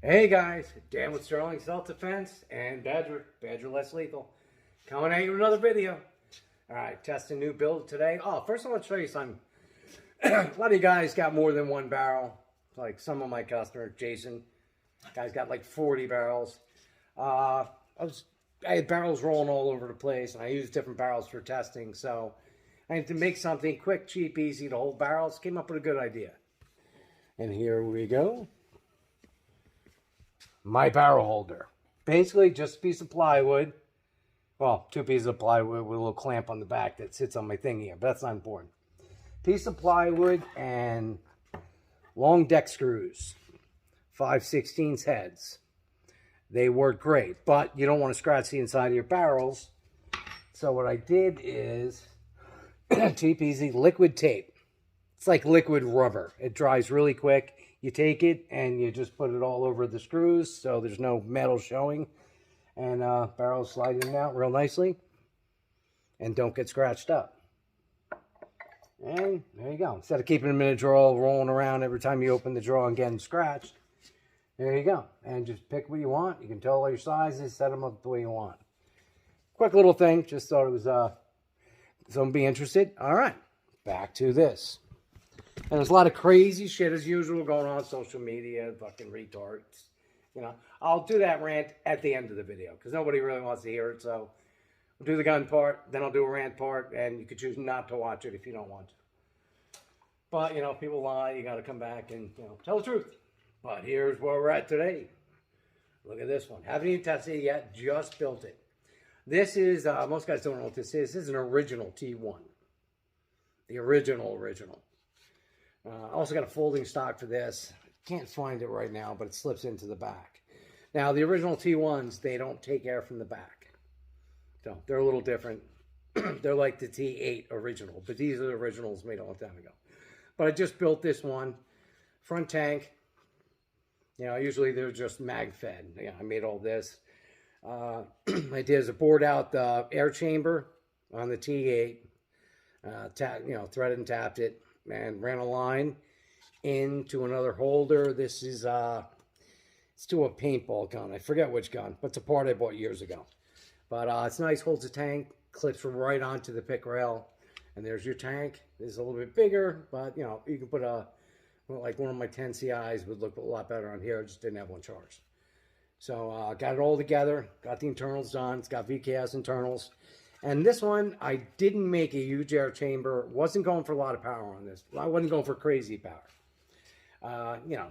Hey guys, Dan with Sterling Self-Defense and Badger Less Lethal. Coming at you with another video. Alright, testing new build today. First I want to show you something. A lot of you guys got more than one barrel. Like some of my customers, Jason, guy's got like 40 barrels. I had barrels rolling all over the place, and I used different barrels for testing, so I had to make something quick, cheap, easy to hold barrels. Came up with a good idea. And here we go. My barrel holder. Basically just a piece of plywood. Well, two pieces of plywood with a little clamp on the back that sits on my thing here, but that's not important. Piece of plywood and long deck screws. 5/16 heads. They work great, but you don't want to scratch the inside of your barrels. So what I did is cheap, easy liquid tape. It's like liquid rubber. It dries really quick. You take it and you just put it all over the screws so there's no metal showing. And barrels slide in and out real nicely. And don't get scratched up. And there you go. Instead of keeping them in a drawer rolling around every time you open the drawer and getting scratched, there you go. And just pick what you want. You can tell all your sizes, set them up the way you want. Quick little thing. Just thought it was someone be interested. All right. Back to this. And there's a lot of crazy shit as usual going on social media, fucking retards. You know, I'll do that rant at the end of the video because nobody really wants to hear it. So we'll do the gun part, then I'll do a rant part, and you can choose not to watch it if you don't want to. But, you know, if people lie, you got to come back and, you know, tell the truth. But here's where we're at today. Look at this one. Haven't even tested it yet, just built it. This is, most guys don't know what this is. This is an original T1. The original. I also got a folding stock for this. Can't find it right now, but it slips into the back. Now, the original T1s, they don't take air from the back. So they're a little different. They're like the T8 original, but these are the originals made a long time ago. But I just built this one. Front tank. You know, usually they're just mag fed. Yeah, I made all this. I did is I bored out the air chamber on the T8. Threaded and tapped it. And ran a line into another holder. This is it's to a paintball gun. I forget which gun, but it's a part I bought years ago. But it's nice, holds a tank, clips right onto the pick rail, and there's your tank. It's a little bit bigger, but you know, you can put like one of my 10 CIs would look a lot better on here. I just didn't have one charged. So got it all together, got the internals done. It's got VKS internals. And this one, I didn't make a huge air chamber. Wasn't going for a lot of power on this. I wasn't going for crazy power. You know,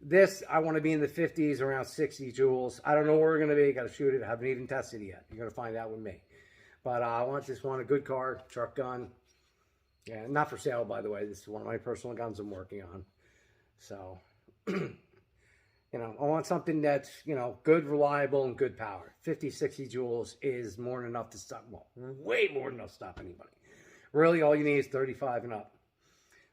this, I want to be in the 50s, around 60 joules. I don't know where we're going to be. Got to shoot it. I haven't even tested it yet. You're going to find out with me. But I want this one, a good car, truck gun. Yeah, not for sale, by the way. This is one of my personal guns I'm working on. So, you know, I want something that's, you know, good, reliable, and good power. 50, 60 joules is more than enough to stop, well, way more than enough to stop anybody. Really, all you need is 35 and up.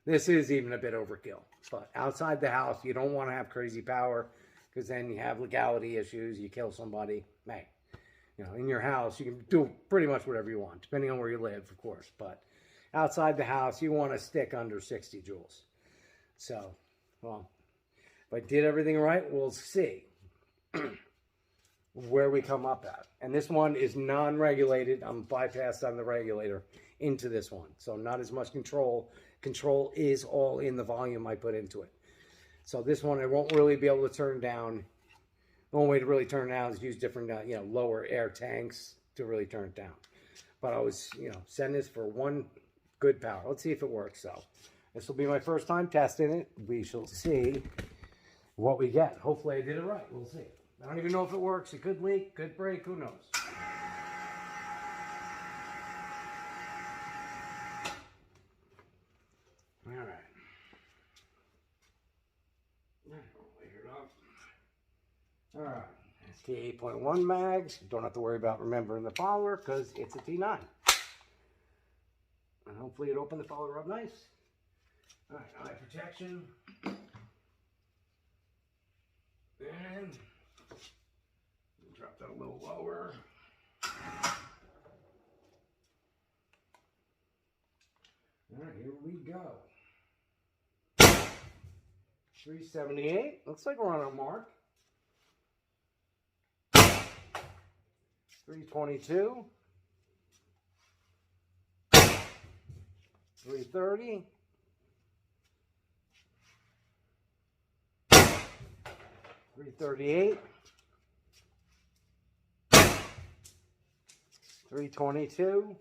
This is even a bit overkill. But outside the house, you don't want to have crazy power because then you have legality issues. You kill somebody. Hey, you know, in your house, you can do pretty much whatever you want, depending on where you live, of course. But outside the house, you want to stick under 60 joules. So, well, if I did everything right, we'll see where we come up at. And this one is non-regulated. I'm bypassed on the regulator into this one. So not as much control. Control is all in the volume I put into it. So this one I won't really be able to turn down. The only way to really turn it down is use different, you know, lower air tanks to really turn it down. But I was, you know, setting this for one good power. Let's see if it works. So this will be my first time testing it. We shall see what we get. Hopefully I did it right. We'll see. I don't even know if it works. It could leak, could break, who knows. All right. All right. It's T8.1 mags. Don't have to worry about remembering the follower because it's a T9. And hopefully it opened the follower up nice. All right, eye protection. And drop that a little lower. All right, here we go. 378. Looks like we're on our mark. 322. 330. 338. 322.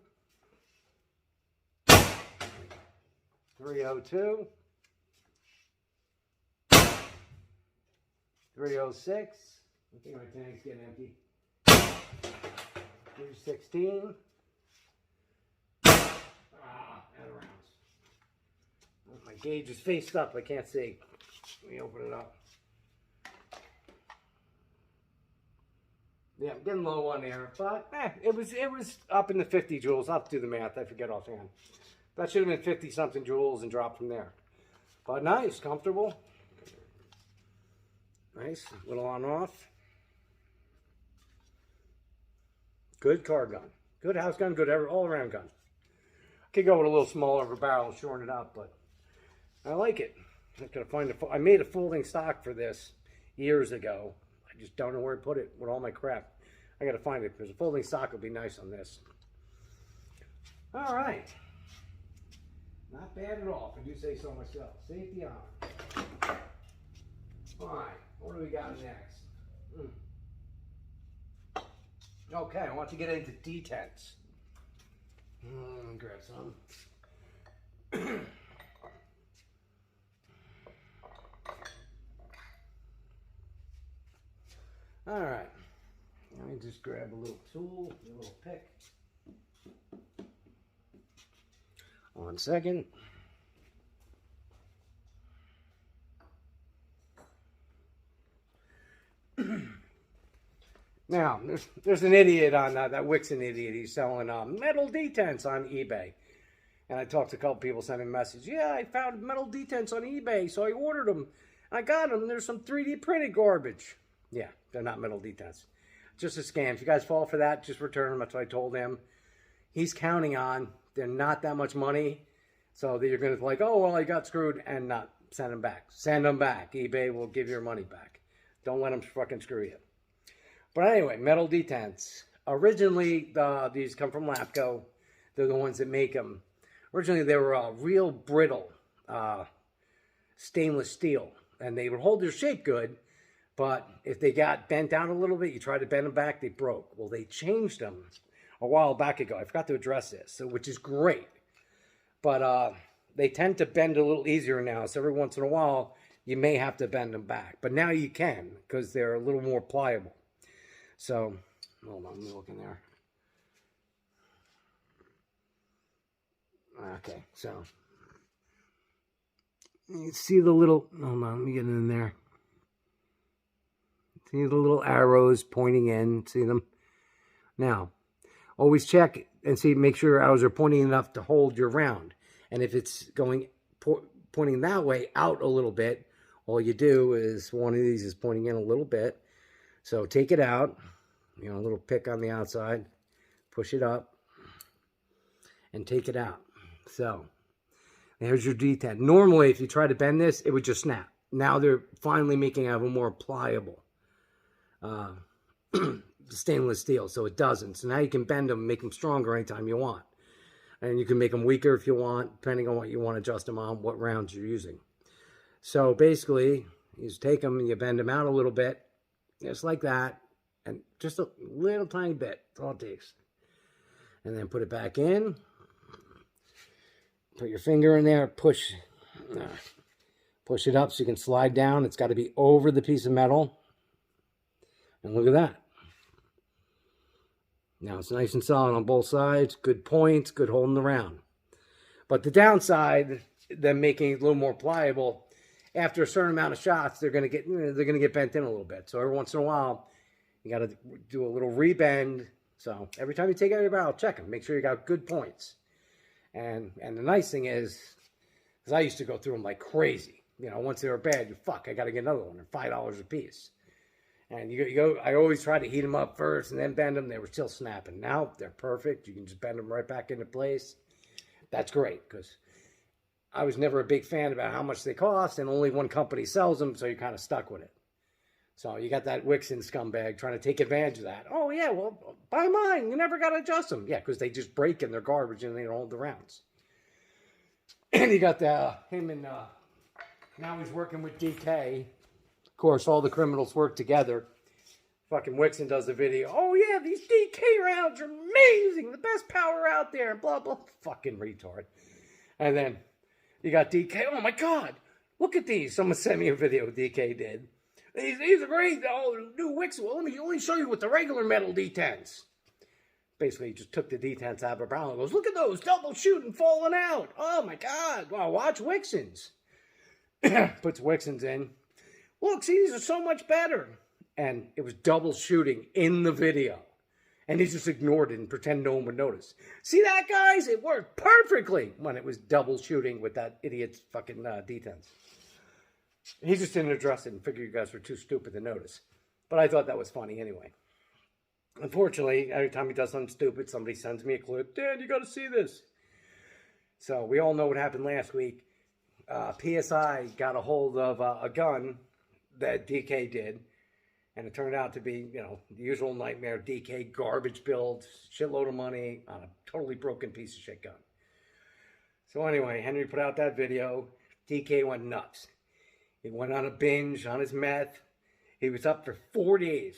302. 306. I think my tank's getting empty. 316. Out of rounds. My gauge is faced up. I can't see. Let me open it up. Yeah, I'm getting low on air, but it was up in the 50 joules. I'll have to do the math. I forget offhand. That should have been 50 something joules and dropped from there. But nice, comfortable. Nice, little on off. Good car gun. Good house gun, good all around gun. Could go with a little smaller of a barrel, shorten it up, but I like it. I'm gonna find I made a folding stock for this years ago. I just don't know where to put it with all my crap. I gotta find it because a folding stock would be nice on this. All right. Not bad at all, if I do say so myself. Safety on. All right, what do we got next? Okay, I want to get into detents. Grab some. All right, let me just grab a little tool, a little pick. 1 second. Now, there's an idiot on that Wixon idiot. He's selling metal detents on eBay. And I talked to a couple people, sent me a message. Yeah, I found metal detents on eBay, so I ordered them. I got them. There's some 3D printed garbage. Yeah, they're not metal detents. Just a scam. If you guys fall for that, just return them. That's what I told him. He's counting on they're not that much money. So that you're going to be like, oh, well, I got screwed, and not send them back. Send them back. eBay will give your money back. Don't let them fucking screw you. But anyway, metal detents. Originally, these come from Lapco. They're the ones that make them. Originally, they were real brittle stainless steel. And they would hold their shape good. But if they got bent down a little bit, you try to bend them back, they broke. Well, they changed them a while back ago. I forgot to address this, which is great. But they tend to bend a little easier now. So every once in a while, you may have to bend them back. But now you can because they're a little more pliable. So, hold on, let me look in there. Okay, so. You see the little, hold on, let me get in there. See the little arrows pointing in, see them? Now, always check and see, make sure your arrows are pointing enough to hold your round. And if it's going, pointing that way out a little bit, all you do is, one of these is pointing in a little bit. So take it out, you know, a little pick on the outside, push it up, and take it out. So, there's your detent. Normally, if you try to bend this, it would just snap. Now they're finally making it a more pliable stainless steel, so it doesn't. So now you can bend them and make them stronger anytime you want. And you can make them weaker if you want, depending on what you want to adjust them on, what rounds you're using. So basically, you just take them and you bend them out a little bit, just like that, and just a little tiny bit, that's all it takes. And then put it back in. Put your finger in there, push it up so you can slide down. It's got to be over the piece of metal. And look at that. Now it's nice and solid on both sides. Good points, good holding around. But the downside, them making it a little more pliable, after a certain amount of shots, they're gonna get bent in a little bit. So every once in a while, you got to do a little rebend. So every time you take out your barrel, check them. Make sure you got good points. And the nice thing is, because I used to go through them like crazy. You know, once they were bad, I got to get another one. They're $5 a piece. And you go. I always try to heat them up first and then bend them. They were still snapping. Now they're perfect. You can just bend them right back into place. That's great because I was never a big fan about how much they cost, and only one company sells them, so you're kind of stuck with it. So you got that Wixon scumbag trying to take advantage of that. Oh, yeah, well, buy mine. You never got to adjust them. Yeah, because they just break and they're garbage and they don't hold the rounds. And you got him and now he's working with DK. Of course, all the criminals work together. Fucking Wixon does the video. Oh, yeah, these DK rounds are amazing. The best power out there. Blah, blah. Fucking retard. And then you got DK. Oh, my God. Look at these. Someone sent me a video DK did. These are great. Oh, new Wixon. Well, let me show you with the regular metal D10s. Basically, he just took the D10s out of a barrel and goes, look at those. Double shooting, falling out. Oh, my God. Well, watch Wixon's. Puts Wixon's in. Look, see, these are so much better. And it was double shooting in the video. And he just ignored it and pretended no one would notice. See that, guys? It worked perfectly when it was double shooting with that idiot's fucking D10s. He just didn't address it and figured you guys were too stupid to notice. But I thought that was funny anyway. Unfortunately, every time he does something stupid, somebody sends me a clip. Dad, you got to see this. So we all know what happened last week. PSI got a hold of a gun that DK did. And it turned out to be, you know, the usual nightmare. DK garbage build, shitload of money on a totally broken piece of shit gun. So anyway, Henry put out that video. DK went nuts. He went on a binge on his meth. He was up for 4 days.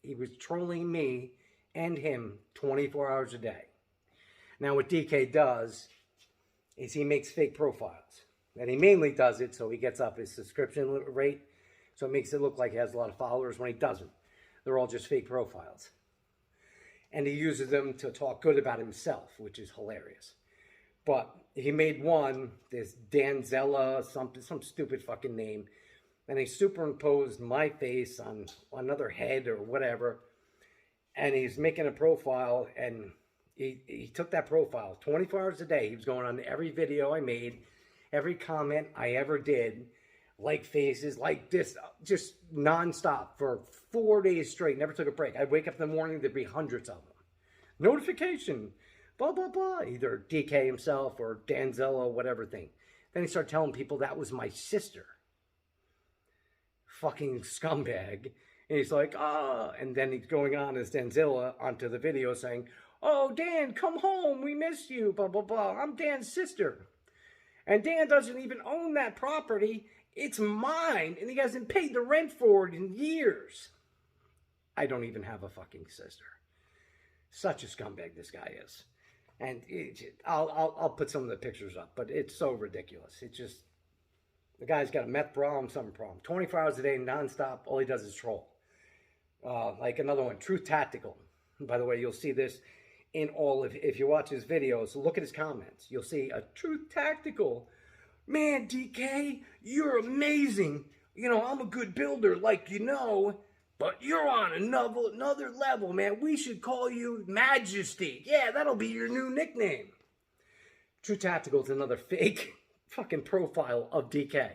He was trolling me and him 24 hours a day. Now what DK does is he makes fake profiles. And he mainly does it so he gets up his subscription rate. So it makes it look like he has a lot of followers when he doesn't. They're all just fake profiles. And he uses them to talk good about himself, which is hilarious. But he made one, this Danzella, some stupid fucking name. And he superimposed my face on another head or whatever. And he's making a profile. And he took that profile 24 hours a day. He was going on every video I made, every comment I ever did. Like faces, like this, just nonstop for 4 days straight. Never took a break. I'd wake up in the morning, there'd be hundreds of them. Notification, blah, blah, blah. Either DK himself or Danzella, whatever thing. Then he started telling people that was my sister. Fucking scumbag. And he's like, ah. And then he's going on as Danzella onto the video saying, oh, Dan, come home. We miss you. Blah, blah, blah. I'm Dan's sister. And Dan doesn't even own that property. It's mine, and he hasn't paid the rent for it in years. I don't even have a fucking sister. Such a scumbag this guy is. And I'll put some of the pictures up, but it's so ridiculous. It's just, the guy's got a meth problem, some problem. 24 hours a day, nonstop, all he does is troll. Like another one, Truth Tactical. By the way, you'll see this in all of, if you watch his videos, look at his comments. You'll see a Truth Tactical. Man, DK, you're amazing. You know, I'm a good builder, like you know, but you're on another level, man. We should call you Majesty. Yeah, that'll be your new nickname. True Tactical is another fake fucking profile of DK.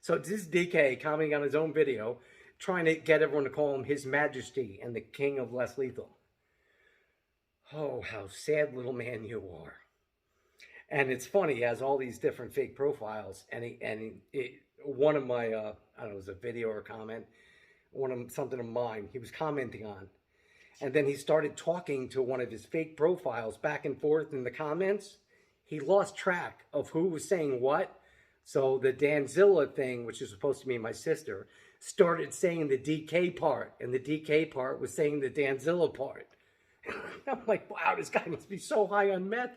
So this is DK commenting on his own video, trying to get everyone to call him His Majesty and the King of Less Lethal. Oh, how sad little man you are. And it's funny, he has all these different fake profiles, and one of my, I don't know, it was a video or a comment, something of mine, he was commenting on. And then he started talking to one of his fake profiles back and forth in the comments. He lost track of who was saying what. So the Danzilla thing, which is supposed to be my sister, started saying the DK part, and the DK part was saying the Danzilla part. I'm like, wow, this guy must be so high on meth.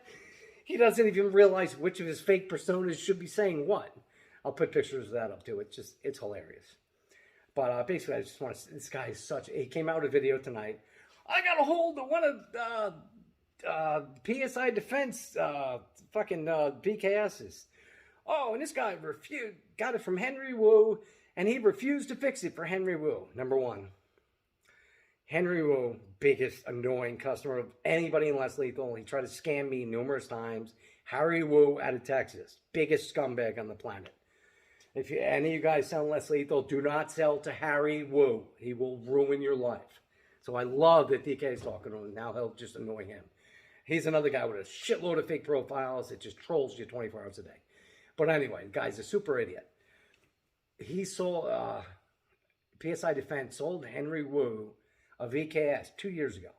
He doesn't even realize which of his fake personas should be saying what. I'll put pictures of that up too. It's hilarious. But basically, I just want to, this guy is such, he came out with a video tonight. I got a hold of one of PSI Defense fucking PKSs. Oh, and this guy got it from Henry Wu, and he refused to fix it for Henry Wu. Number one. Henry Wu, biggest annoying customer of anybody in Less Lethal. He tried to scam me numerous times. Harry Wu out of Texas, biggest scumbag on the planet. If any of you guys sell Less Lethal, do not sell to Harry Wu. He will ruin your life. So I love that DK is talking to him. Now he'll just annoy him. He's another guy with a shitload of fake profiles that just trolls you 24 hours a day. But anyway, the guy's a super idiot. He sold, PSI Defense sold Henry Wu a VKS 2 years ago,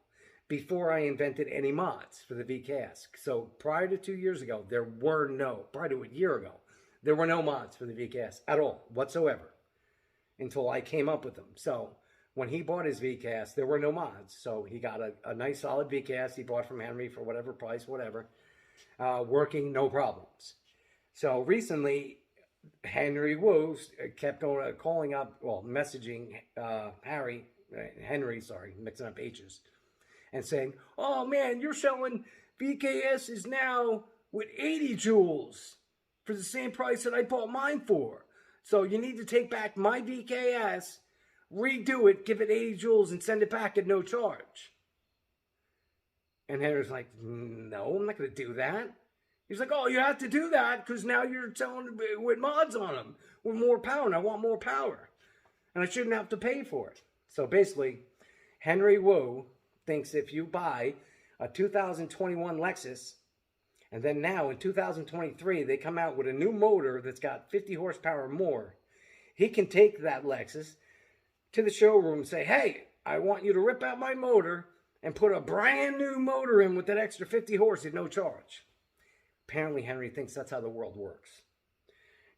before I invented any mods for the VKS. So prior to 2 years ago, prior to a year ago, there were no mods for the VKS at all, whatsoever, until I came up with them. So when he bought his VKS, there were no mods. So he got a nice solid VKS he bought from Henry for whatever price, whatever, working, no problems. So recently, Henry Wu kept on calling up, well, messaging Henry, sorry, mixing up H's, and saying, oh man, you're selling VKSs now with 80 joules for the same price that I bought mine for. So you need to take back my VKS, redo it, give it 80 joules, and send it back at no charge. And Henry's like, no, I'm not going to do that. He's like, oh, you have to do that because now you're selling with mods on them with more power, and I want more power. And I shouldn't have to pay for it. So basically, Henry Wu thinks if you buy a 2021 Lexus, and then now in 2023, they come out with a new motor that's got 50 horsepower more, he can take that Lexus to the showroom and say, hey, I want you to rip out my motor and put a brand new motor in with that extra 50 horse at no charge. Apparently, Henry thinks that's how the world works.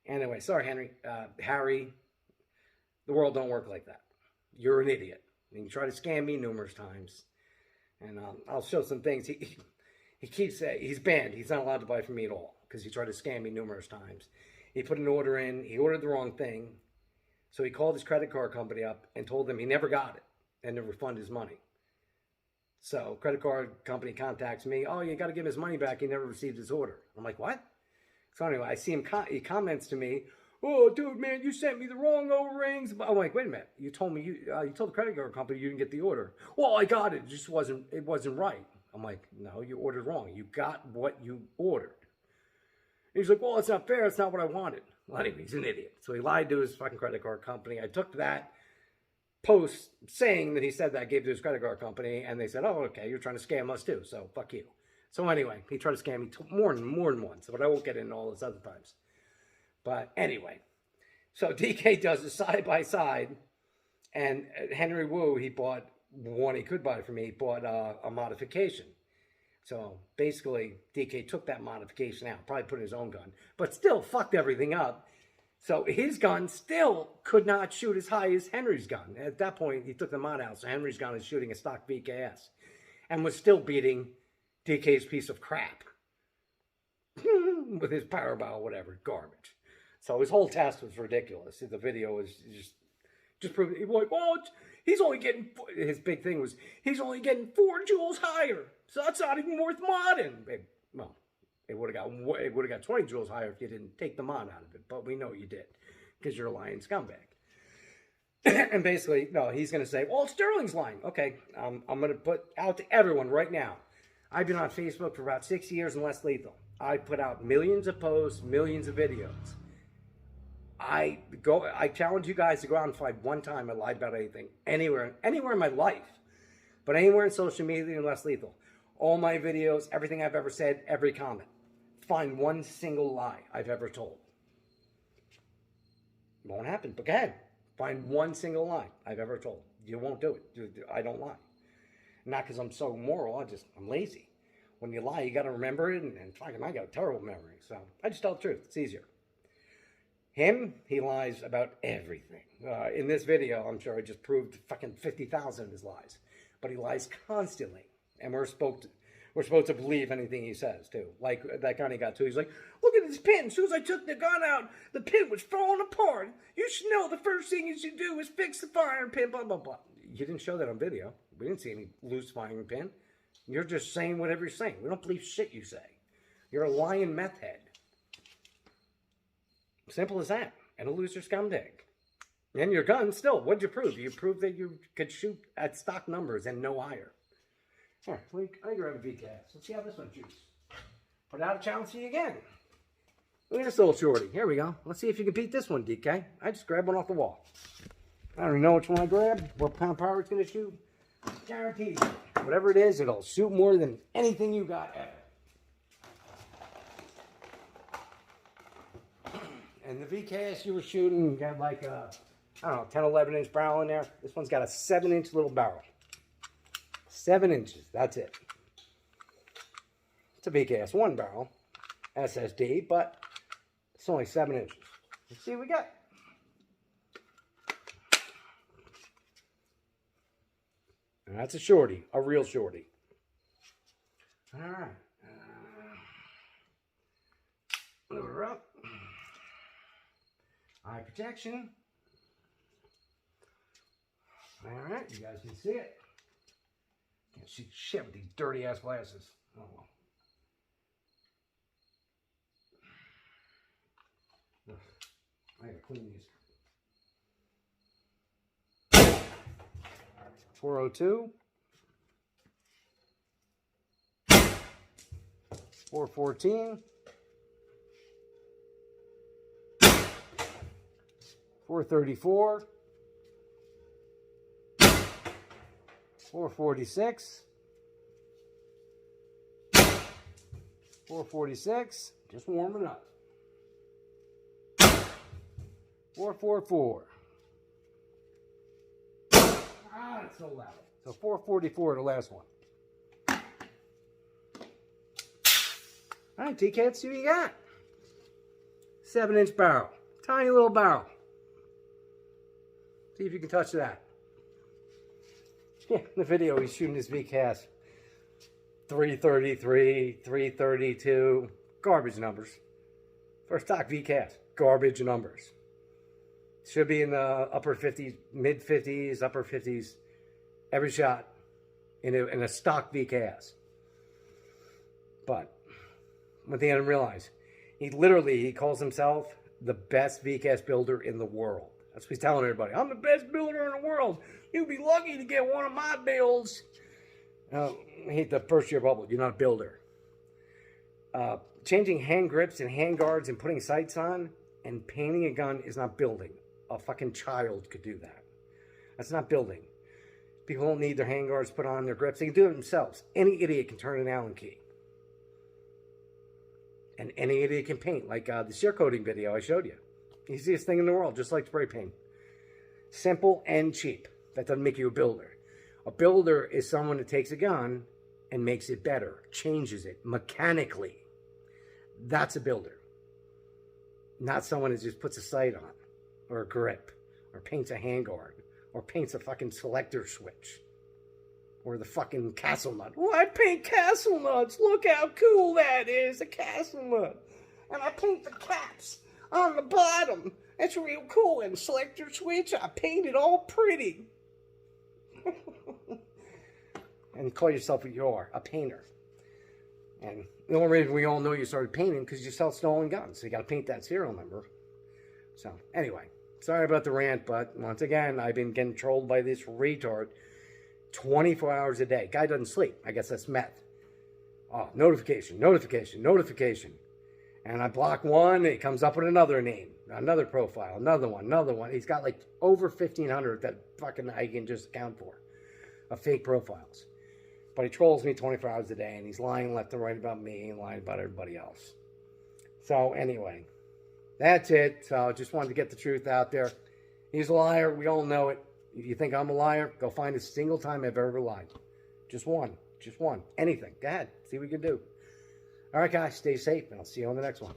Anyway, sorry, Harry, the world don't work like that. You're an idiot. And you try to scam me numerous times. And I'll show some things. He keeps saying he's banned. He's not allowed to buy from me at all because he tried to scam me numerous times. He put an order in. He ordered the wrong thing. So he called his credit card company up and told them he never got it and to refund his money. So credit card company contacts me. Oh, you got to give his money back. He never received his order. I'm like, what? So anyway, I see him. He comments to me, oh, dude, man, you sent me the wrong O-rings. I'm like, wait a minute. You told me you told the credit card company you didn't get the order. Well, I got it. It just wasn't right. I'm like, no, you ordered wrong. You got what you ordered. He's like, well, it's not fair. It's not what I wanted. Well, anyway, he's an idiot. So he lied to his fucking credit card company. I took that post saying that he said that, gave to his credit card company, and they said, oh, okay, you're trying to scam us too, so fuck you. So anyway, he tried to scam me more than once, but I won't get into all this other times. But anyway, so DK does a side-by-side, and Henry Wu, he bought one he could buy from me, he bought a modification. So basically, DK took that modification out, probably put in his own gun, but still fucked everything up. So his gun still could not shoot as high as Henry's gun. At that point, he took the mod out, so Henry's gun is shooting a stock VKS and was still beating DK's piece of crap with his power bow, whatever, garbage. So his whole test was ridiculous. The video was just proving, he was like, well, he's only getting, his big thing was, he's only getting 4 joules higher. So that's not even worth modding. Well, it would have got 20 joules higher if you didn't take the mod out of it. But we know you did because you're a lying scumbag. And basically, no, he's going to say, well, Sterling's lying. Okay, I'm going to put out to everyone right now. I've been on Facebook for about 6 years and less lethal. I put out millions of posts, millions of videos. I challenge you guys to go out and find one time I lied about anything, anywhere in my life, but anywhere in social media and less lethal. All my videos, everything I've ever said, every comment. Find one single lie I've ever told. It won't happen, but go ahead. Find one single lie I've ever told. You won't do it. I don't lie. Not because I'm so moral, I'm lazy. When you lie, you got to remember it, and fucking I got a terrible memory, so I just tell the truth. It's easier. Him, he lies about everything. In this video, I'm sure I just proved fucking 50,000 of his lies. But he lies constantly. And we're supposed to believe anything he says, too. Like that gun he got to. He's like, look at this pin. As soon as I took the gun out, the pin was falling apart. You should know the first thing you should do is fix the firing pin, blah, blah, blah. You didn't show that on video. We didn't see any loose firing pin. You're just saying whatever you're saying. We don't believe shit you say. You're a lying meth head. Simple as that. And a loser scumbag. And your gun, still, what'd you prove? You proved that you could shoot at stock numbers and no higher. All right, I think we're having a VCast. Let's see how this one shoots. Put out a challenge to you again. Look at this little shorty. Here we go. Let's see if you can beat this one, DK. I just grabbed one off the wall. I don't even know which one I grabbed, what pound power it's going to shoot. Guaranteed. Whatever it is, it'll shoot more than anything you got ever. And the VKS you were shooting got like a, I don't know, 10, 11 inch barrel in there. This one's got a 7-inch little barrel. 7 inches, that's it. It's a VKS 1 barrel SSD, but it's only 7 inches. Let's see what we got. And that's a shorty, a real shorty. All right. Load her up. Eye protection. All right, you guys can see it. Can't see shit with these dirty ass glasses. Oh well. Ugh, I gotta clean these. 402. 414. 434. 446. 446. Just warming up. 444. Ah, it's so loud. So 444, the last one. All right, TCAT, see what you got. 7-inch barrel. Tiny little barrel. See if you can touch that. Yeah, in the video he's shooting his VCAS. 333, 332. Garbage numbers. For stock VCAS. Garbage numbers. Should be in the upper 50s, mid 50s, upper 50s. Every shot in a stock VCAS. But one thing I didn't realize, he calls himself the best VCAS builder in the world. That's what he's telling everybody. I'm the best builder in the world. You'd be lucky to get one of my builds. I hate the first year bubble. You're not a builder. Changing hand grips and hand guards and putting sights on and painting a gun is not building. A fucking child could do that. That's not building. People don't need their hand guards put on their grips. They can do it themselves. Any idiot can turn an Allen key. And any idiot can paint. Like the shear coating video I showed you. Easiest thing in the world, just like spray paint. Simple and cheap. That doesn't make you a builder. A builder is someone that takes a gun and makes it better. Changes it mechanically. That's a builder. Not someone that just puts a sight on. Or a grip. Or paints a handguard. Or paints a fucking selector switch. Or the fucking castle nut. Oh, I paint castle nuts. Look how cool that is. A castle nut. And I paint the caps on the bottom. That's real cool. And selector switch, I paint it all pretty. And call yourself what you are. A painter. And the only reason we all know you started painting because you sell stolen guns. So you got to paint that serial number. So, anyway. Sorry about the rant, but once again, I've been getting trolled by this retard 24 hours a day. Guy doesn't sleep. I guess that's meth. Oh, notification, notification, notification. And I block one, and he comes up with another name, another profile, another one, another one. He's got like over 1,500 that fucking I can just account for of fake profiles. But he trolls me 24 hours a day, and he's lying left and right about me and lying about everybody else. So anyway. That's it. So just wanted to get the truth out there. He's a liar. We all know it. If you think I'm a liar, go find a single time I've ever lied. Just one. Just one. Anything. Go ahead. See what you can do. All right, guys. Stay safe, and I'll see you on the next one.